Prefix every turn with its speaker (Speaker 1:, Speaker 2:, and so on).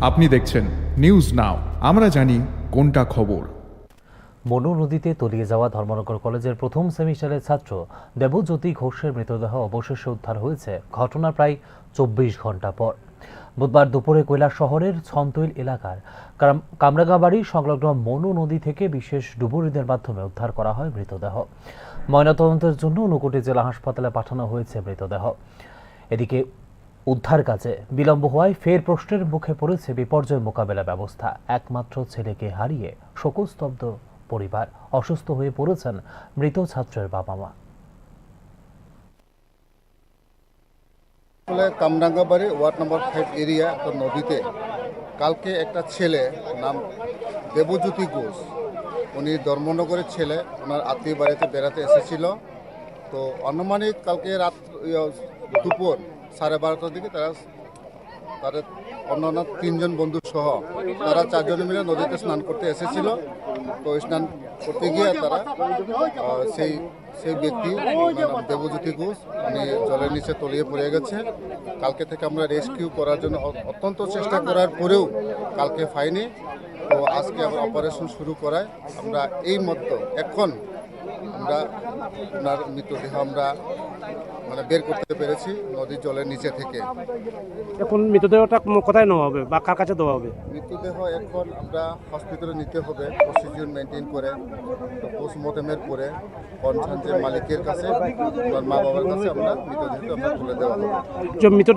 Speaker 1: আপনি দেখছেন news now, আমরা জানি কোনটা খবর।
Speaker 2: মনু নদীতে তলিয়ে যাওয়া ধর্মনগর কলেজের প্রথম সেমিস্টারের ছাত্র দেবজ্যোতি ঘোষের মৃতদেহ অবশেষে উদ্ধার হয়েছে ঘটনার প্রায় 24 ঘন্টা পর। বুধবার দুপুরে কৈলাস শহরের ছন্তৈল এলাকার কামরাঙ্গাবাড়ি সংলগ্ন মনু নদী থেকে বিশেষ ডুবুরিদের মাধ্যমে উদ্ধার করা হয় মৃতদেহ। ময়নাতদন্তের জন্য ঊনকোটি জেলা হাসপাতালে পাঠানো হয়েছে মৃতদেহ। এদিকে উদ্ধার কাজে বিলম্ব হওয়ায় ফের প্রশ্নের মুখে পড়েছে বিপর্যয় মোকাবেলা ব্যবস্থা। একমাত্র ছেলেকে হারিয়ে শোকস্তব্ধ পরিবার, অসুস্থ হয়ে পড়েছেন মৃত ছাত্রের বাবা মা।
Speaker 3: কামরাঙ্গাবাড়ি ওয়ার্ড নম্বর 5 এরিয়া একটা নদীতে কালকে একটা ছেলে নাম দেবজ্যোতি ঘোষ, উনি ধর্মনগরের ছেলে, ওনার আত্মীয় বাড়িতে বেড়াতে এসেছিল। তো আনুমানিক কালকে রাত দুপুর 12:30টার দিকে তাদের অন্যান্য 3জন বন্ধু সহ তারা 4 জন মিলে নদীতে স্নান করতে এসেছিল। তো স্নান করতে গিয়ে তারা সেই ব্যক্তি দেবজ্যোতি ঘোষ উনি জলের নিচে তলিয়ে পড়ে গেছে। কালকে থেকে আমরা রেস্কিউ করার জন্য অত্যন্ত চেষ্টা করার পরেও কালকে পাইনি। তো আজকে আমরা অপারেশন শুরু করায় আমরা এই মতো এখন আমরা ওনার মৃতদেহ আমরা বের করতে পেরেছি নদীর জলের নিচে থেকে।
Speaker 4: এখন মৃতদেহটা কোথায় নেওয়া হবে বা কার কাছে দেওয়া হবে?
Speaker 3: মৃতদেহ এখন আমরা হসপিটালে নিতে হবে প্রসিডিউর মেনটেন করে। তো পোস্টমর্টমের পরে কনসার্ন যে মালিকের কাছে, মা বাবার কাছে আমরা মৃতদেহটা তুলে দেওয়া হবে।
Speaker 4: মৃতদেহ